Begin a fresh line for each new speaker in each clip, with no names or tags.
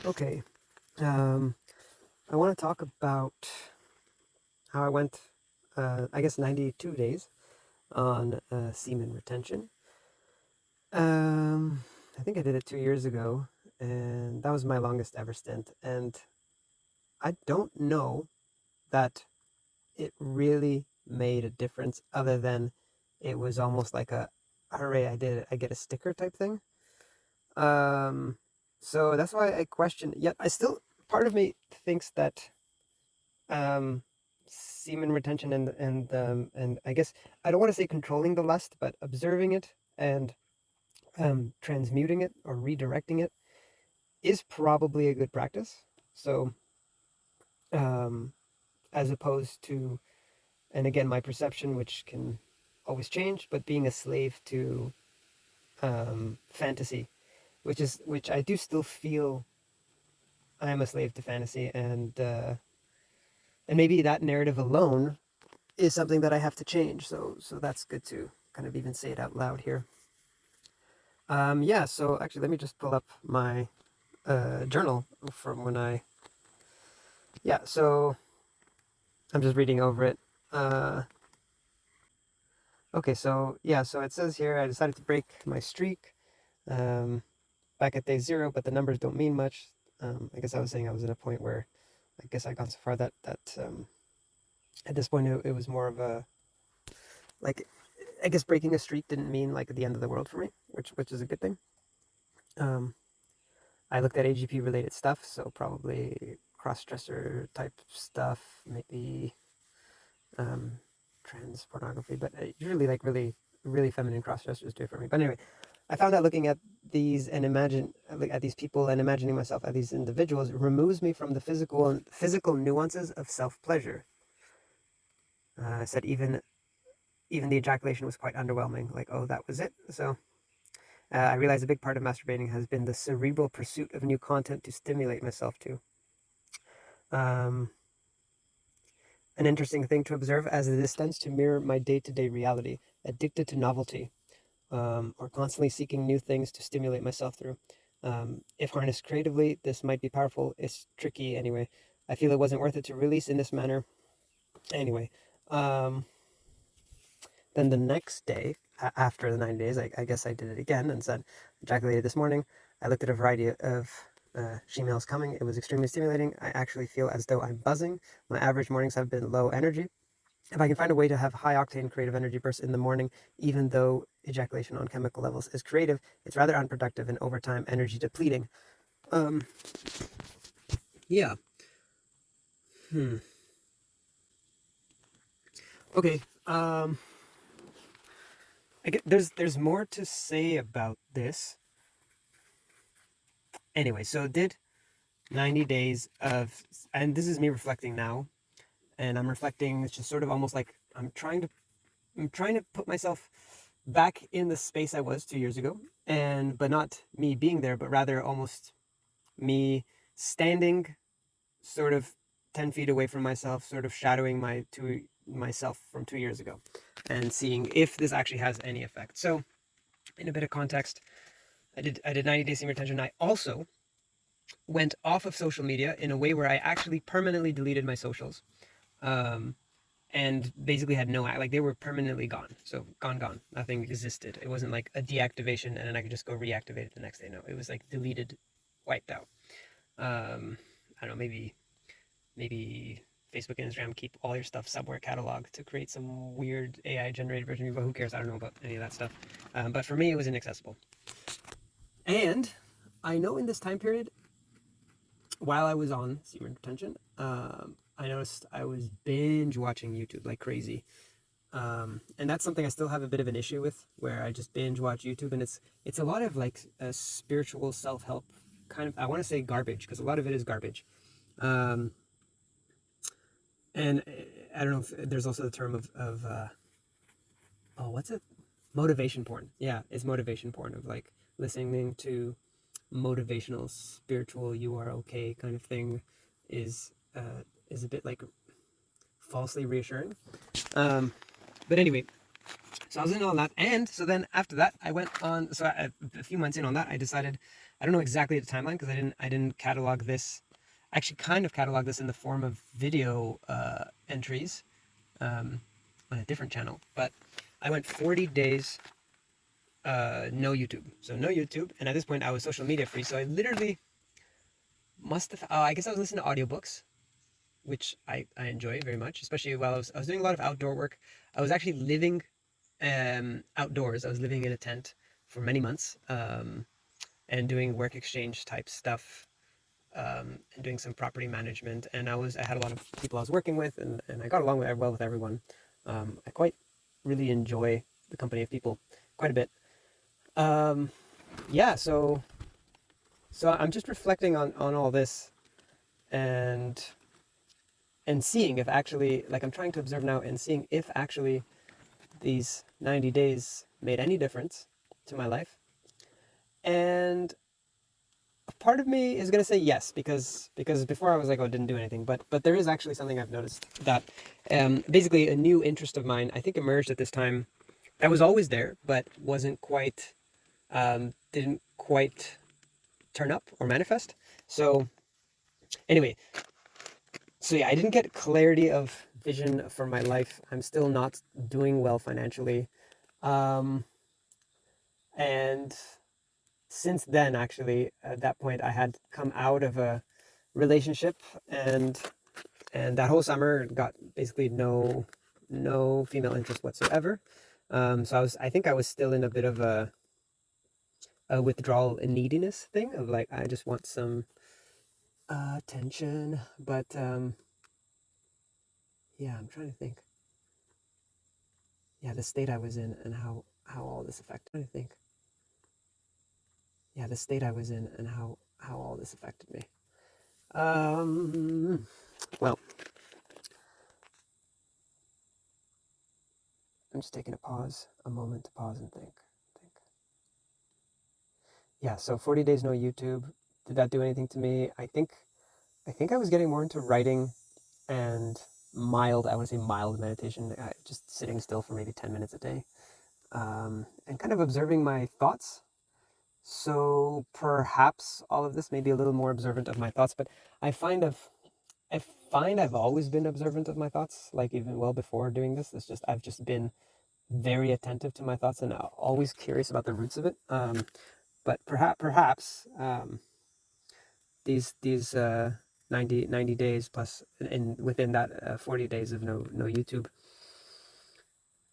Okay, um, I want to talk about how I went, I guess, 92 days on semen retention. Um, I think I did it 2 years ago, and that was my longest ever stint. And I don't know that it really made a difference, other than it was almost like a hooray, I did it, I get a sticker type thing. Um, so that's why I question. Yet I still, part of me thinks that um, semen retention and I guess I don't want to say controlling the lust, but observing it and transmuting it or redirecting it is probably a good practice. So um, as opposed to, and again, my perception, which can always change, but being a slave to fantasy, which I do still feel I am a slave to fantasy, and maybe that narrative alone is something that I have to change. So that's good to kind of even say it out loud here. Yeah. So actually, let me just pull up my journal from when I. Yeah. So I'm just reading over it. Okay. So yeah. So it says here I decided to break my streak um, back at day 0, but the numbers don't mean much. I guess I was saying I was at a point where I guess I got so far that at this point it was more of a like I guess breaking a streak didn't mean like the end of the world for me, which is a good thing. Um, I looked at AGP related stuff, so probably cross-dresser type stuff, maybe um, trans pornography, but usually like really feminine cross-dressers do it for me. But anyway, I found out looking at these and at these people and imagining myself as these individuals removes me from the physical nuances of self-pleasure. I said even the ejaculation was quite underwhelming. Like, oh, that was it. So I realized a big part of masturbating has been the cerebral pursuit of new content to stimulate myself to. Um, an interesting thing to observe as this tends to mirror my day-to-day reality, addicted to novelty, or constantly seeking new things to stimulate myself through. If harnessed creatively, this might be powerful. It's tricky anyway. I feel it wasn't worth it to release in this manner. Anyway, um, then the next day, after the 9 days, I guess I did it again and said, ejaculated this morning. I looked at a variety of shemales coming. It was extremely stimulating. I actually feel as though I'm buzzing. My average mornings have been low energy. If I can find a way to have high octane creative energy bursts in the morning, even though ejaculation on chemical levels is creative, it's rather unproductive and over time energy depleting. Um, yeah. Hmm. Okay. I get, there's more to say about this. Anyway, so did 90 days of, and this is me reflecting now, and I'm reflecting. It's just sort of almost like I'm trying to put myself back in the space I was 2 years ago, and but not me being there, but rather almost me standing sort of 10 feet away from myself, sort of shadowing myself from 2 years ago, and seeing if this actually has any effect. So, in a bit of context, I did 90 days semen retention. I also went off of social media in a way where I actually permanently deleted my socials. Um, and basically had no like they were permanently gone. So gone. Nothing existed. It wasn't like a deactivation and then I could just go reactivate it the next day. No, it was like deleted, wiped out. I don't know, maybe Facebook and Instagram keep all your stuff somewhere cataloged to create some weird AI generated version of you, but who cares? I don't know about any of that stuff. But for me, it was inaccessible. And I know in this time period, while I was on semen retention, I noticed I was binge watching YouTube like crazy. And that's something I still have a bit of an issue with, where I just binge watch YouTube, and it's a lot of like a spiritual self help kind of. I want to say garbage because a lot of it is garbage. Um, and I don't know if there's also the term of oh, what's it? Motivation porn. Yeah, it's motivation porn of like listening to motivational, spiritual, you are okay kind of thing, is is a bit like falsely reassuring. But anyway, so I was in on that, and so then after that, I went on. So a few months in on that, I decided I don't know exactly the timeline because I didn't catalog this. I actually kind of catalog this in the form of video entries on a different channel. But I went 40 days no YouTube. So no YouTube. And at this point I was social media free. So I literally must have, I guess I was listening to audiobooks, which I enjoy very much, especially while I was doing a lot of outdoor work. I was actually living outdoors. I was living in a tent for many months and doing work exchange type stuff and doing some property management. And I had a lot of people I was working with, and I got along well with everyone. I quite really enjoy the company of people quite a bit. Yeah, so I'm just reflecting on all this and seeing if actually, like, I'm trying to observe now and seeing if actually these 90 days made any difference to my life. And part of me is going to say yes, because before I was like, oh, it didn't do anything. But there is actually something I've noticed that basically a new interest of mine, I think, emerged at this time that was always there, but wasn't quite, didn't quite turn up or manifest. So anyway, so yeah, I didn't get clarity of vision for my life. I'm still not doing well financially. And since then, actually, at that point, I had come out of a relationship, and that whole summer got basically no female interest whatsoever. So I think I was still in a bit of a withdrawal and neediness thing of like, I just want some attention. But yeah, I'm trying to think. Yeah, the state I was in and how all this affected. I'm trying to think. Yeah, the state I was in and how all this affected me. Well, I'm just taking a moment to pause and think. Yeah, so 40 days no YouTube. Did that do anything to me? I think I was getting more into writing and I want to say mild meditation, just sitting still for maybe 10 minutes a day, and kind of observing my thoughts. So perhaps all of this may be a little more observant of my thoughts, but I find I've always been observant of my thoughts, like even well before doing this. I've just been very attentive to my thoughts and always curious about the roots of it. But perhaps these 90 days plus, and within that 40 days of no YouTube,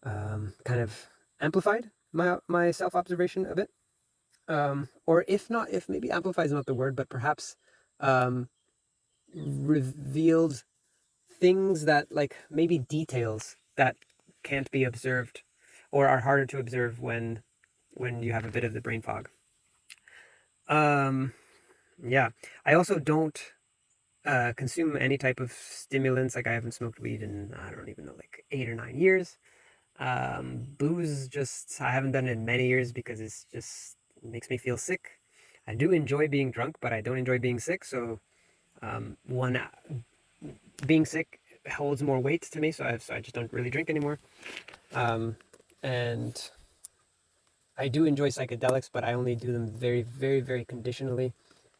kind of amplified my self observation a bit. Or if maybe amplified is not the word, but perhaps revealed things that, like, maybe details that can't be observed or are harder to observe when you have a bit of the brain fog. Yeah, I also don't consume any type of stimulants. Like, I haven't smoked weed in, I don't even know, like 8 or 9 years. Booze, just, I haven't done it in many years because it makes me feel sick. I do enjoy being drunk, but I don't enjoy being sick. So being sick holds more weight to me, so I just don't really drink anymore. And I do enjoy psychedelics, but I only do them very, very, very conditionally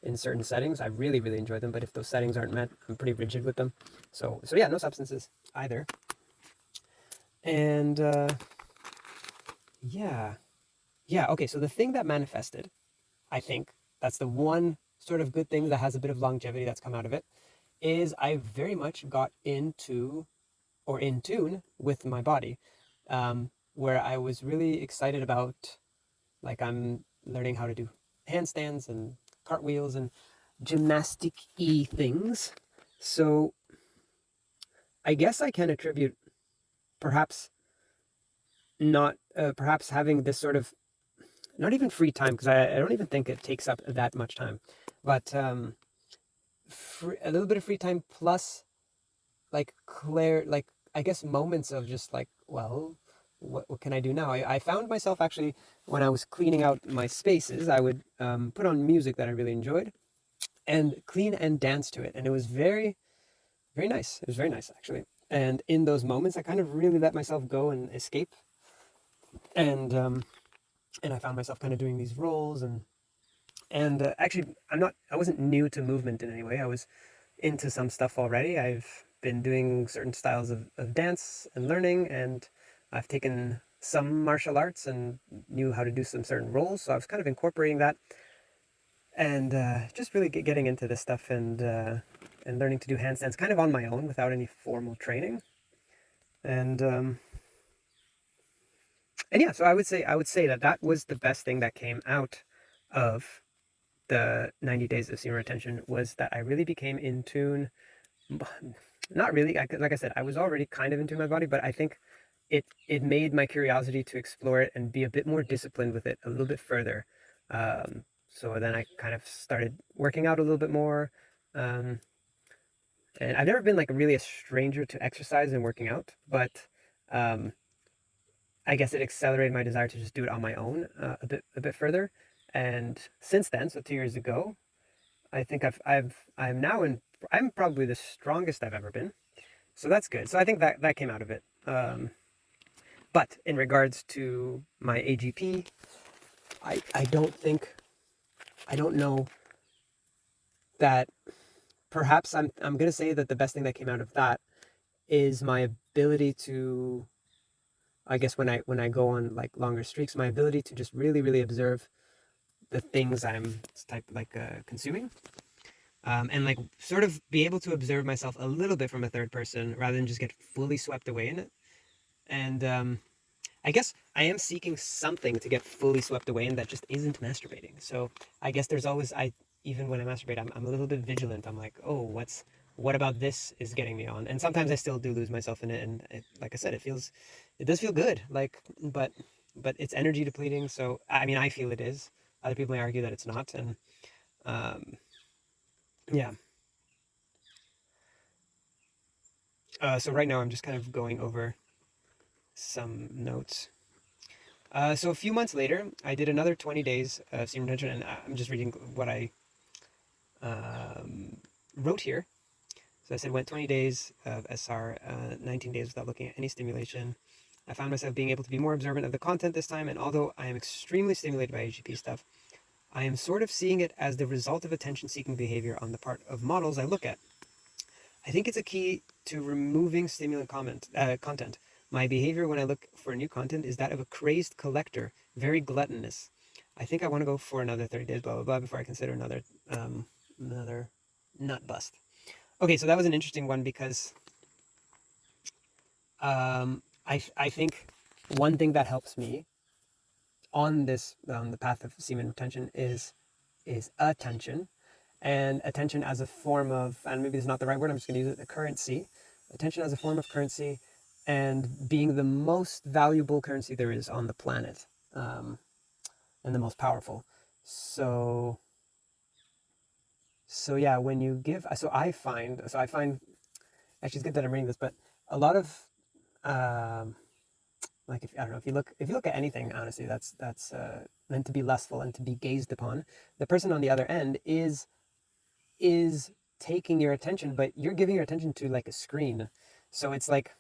in certain settings. I really, really enjoy them, but if those settings aren't met, I'm pretty rigid with them. So yeah, no substances either. And yeah, okay, so the thing that manifested, I think that's the one sort of good thing that has a bit of longevity that's come out of it, is I very much got into, or in tune with, my body, where I was really excited about, like, I'm learning how to do handstands and cartwheels and gymnastic-y things. So I guess I can attribute perhaps perhaps having this sort of, not even free time, because I don't even think it takes up that much time, but a little bit of free time plus, like, like, I guess moments of just like, well, what can I do now? I found myself actually, when I was cleaning out my spaces, I would put on music that I really enjoyed and clean and dance to it, and it was very, very nice. It was very nice, actually. And in those moments, I kind of really let myself go and escape, and I found myself kind of doing these roles and And actually, I wasn't new to movement in any way. I was into some stuff already. I've been doing certain styles of dance and learning, and I've taken some martial arts and knew how to do some certain roles. So I was kind of incorporating that and just really getting into this stuff and learning to do handstands kind of on my own without any formal training. And yeah, so I would say that that was the best thing that came out of the 90 days of semen retention, was that I really became in tune. Not really, like I said, I was already kind of into my body, but I think it made my curiosity to explore it and be a bit more disciplined with it a little bit further. So then I kind of started working out a little bit more. Um, and I've never been like really a stranger to exercise and working out, but um, I guess it accelerated my desire to just do it on my own a bit further. And since then, so 2 years ago, I think I'm probably the strongest I've ever been. So that's good. So I think that came out of it. But in regards to my AGP, I don't know that perhaps I'm gonna say that the best thing that came out of that is my ability to, I guess when I go on like longer streaks, my ability to just really observe the things I'm consuming, and like sort of be able to observe myself a little bit from a third person rather than just get fully swept away in it. And I guess I am seeking something to get fully swept away in that just isn't masturbating. So I guess there's always, even when I masturbate, I'm a little bit vigilant. I'm like, oh, what about this is getting me on? And sometimes I still do lose myself in it. And like I said, it does feel good. Like, but it's energy depleting. So I mean, I feel it is. Other people may argue that it's not. And um, yeah. So right now I'm just kind of going over some notes. So a few months later, I did another 20 days of semen retention, and I'm just reading what I wrote here. So I said, went 20 days of SR, 19 days without looking at any stimulation. I found myself being able to be more observant of the content this time, and although I am extremely stimulated by AGP stuff, I am sort of seeing it as the result of attention-seeking behavior on the part of models I look at. I think it's a key to removing stimulant content. My behavior when I look for new content is that of a crazed collector, very gluttonous. I think I want to go for another 30 days, blah, blah, blah, before I consider another nut bust. Okay, so that was an interesting one because I think one thing that helps me on this the path of semen retention is attention, and attention as a form of, and maybe it's not the right word, I'm just going to use it, a currency. Attention as a form of currency, and being the most valuable currency there is on the planet, and the most powerful. So yeah, when you give, I find actually, it's good that I'm reading this, but a lot of like, if I don't know, if you look at anything, honestly, that's meant to be lustful and to be gazed upon, the person on the other end is taking your attention, but you're giving your attention to like a screen. So it's like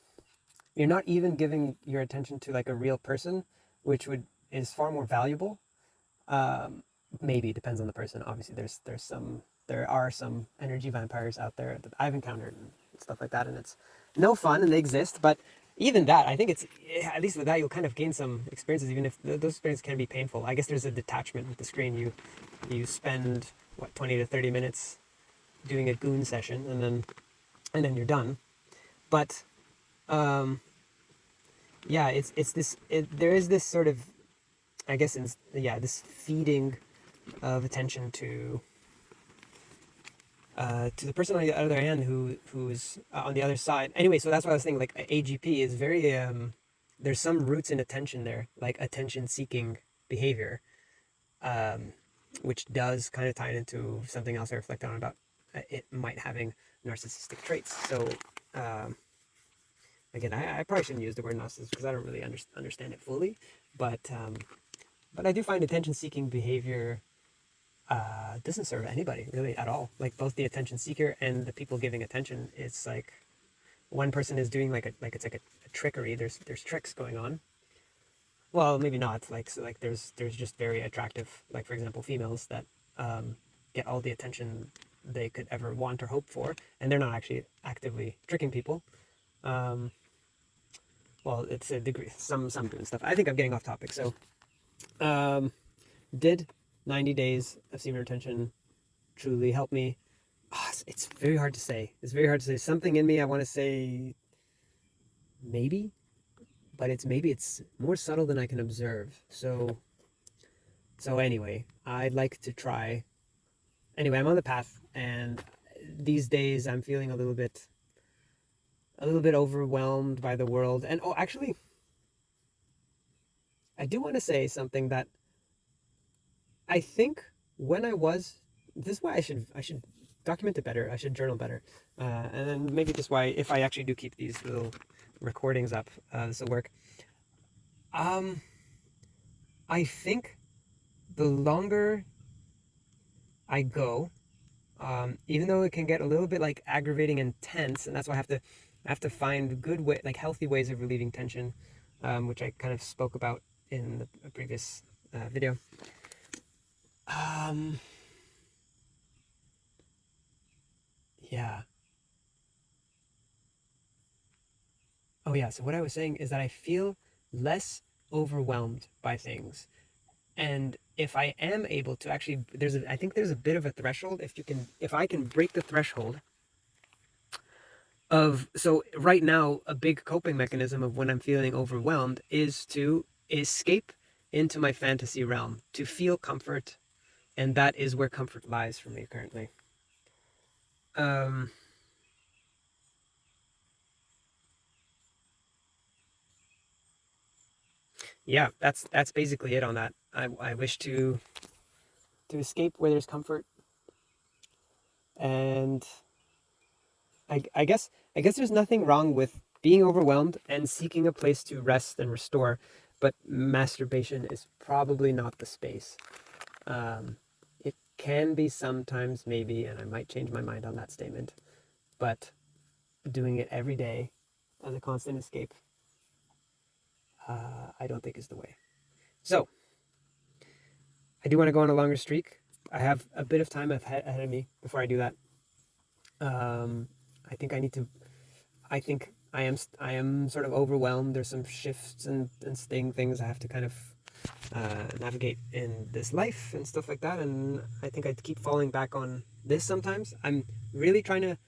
you're not even giving your attention to like a real person, which is far more valuable. Maybe, depends on the person. Obviously, there are some energy vampires out there that I've encountered and stuff like that, and it's no fun, and they exist. But even that, I think it's, at least with that, you'll kind of gain some experiences, even if those experiences can be painful. I guess there's a detachment with the screen. You spend 20 to 30 minutes doing a goon session, and then you're done. But yeah, there is this sort of, I guess, this feeding of attention to the person on the other hand who is on the other side. Anyway, so that's what I was thinking. Like, AGP is very there's some roots in attention there, like attention-seeking behavior, which does kind of tie it into something else I reflect on about it might having narcissistic traits. So again, I probably shouldn't use the word narcissist because I don't really understand it fully, but I do find attention-seeking behavior doesn't serve anybody really at all. Like, both the attention seeker and the people giving attention, it's like one person is doing it's like a trickery. There's tricks going on. Well, maybe not. Like, so like there's just very attractive, like, for example, females that get all the attention they could ever want or hope for, and they're not actually actively tricking people. Well, it's a degree, some doing stuff. I think I'm getting off topic. So, did 90 days of semen retention truly help me? Oh, it's very hard to say. It's very hard to say. Something in me, I want to say maybe, but maybe it's more subtle than I can observe. So anyway, I'd like to try. Anyway, I'm on the path, and these days I'm feeling a little bit overwhelmed by the world. And oh, actually, I do want to say something that I think when I was, this is why I should document it better. I should journal better, and then maybe just why, if I actually do keep these little recordings up, this will work. I think the longer I go, even though it can get a little bit like aggravating and tense, and that's why I have to find good way, like healthy ways of relieving tension, which I kind of spoke about in the previous video. Yeah. Oh yeah, so what I was saying is that I feel less overwhelmed by things. And if I am able to actually, I think there's a bit of a threshold. If I can break the threshold of, so right now, a big coping mechanism of when I'm feeling overwhelmed is to escape into my fantasy realm, to feel comfort. And that is where comfort lies for me currently. Yeah, that's basically it on that. I wish to escape where there's comfort, and I guess there's nothing wrong with being overwhelmed and seeking a place to rest and restore, but masturbation is probably not the space. It can be sometimes, maybe, and I might change my mind on that statement, but doing it every day as a constant escape, I don't think is the way. So, I do want to go on a longer streak. I have a bit of time ahead of me before I do that. I think I need to. I think I am sort of overwhelmed. There's some shifts and sting things I have to kind of navigate in this life and stuff like that. And I think I keep falling back on this sometimes. I'm really trying to.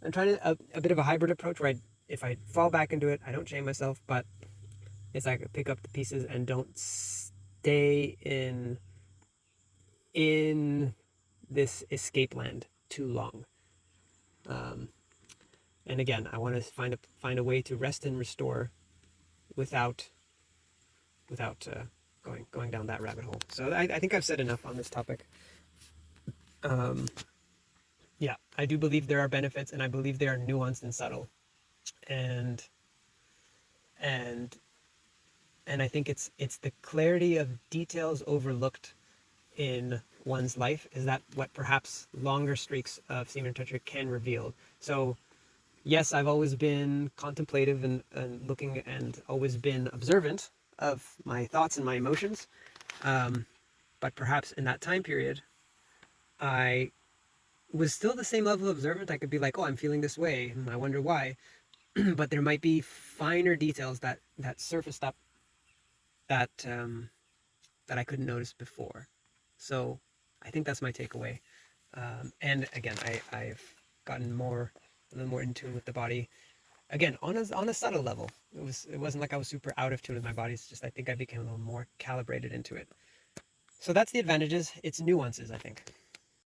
I'm trying to a bit of a hybrid approach where if I fall back into it, I don't shame myself, but it's like I pick up the pieces and don't stay in this escape land too long. And again, I want to find a way to rest and restore without going down that rabbit hole. So I think I've said enough on this topic. Yeah, I do believe there are benefits, and I believe they are nuanced and subtle, and I think it's the clarity of details overlooked in one's life is that what perhaps longer streaks of semen retention can reveal. So yes, I've always been contemplative and looking, and always been observant of my thoughts and my emotions. But perhaps in that time period, I was still the same level of observant. I could be like, oh, I'm feeling this way, and I wonder why. But there might be finer details that surfaced up that I couldn't notice before. So I think that's my takeaway. And again, I've gotten a little more in tune with the body. Again, on a subtle level. It wasn't like I was super out of tune with my body. It's just I think I became a little more calibrated into it. So that's the advantages. It's nuances, I think.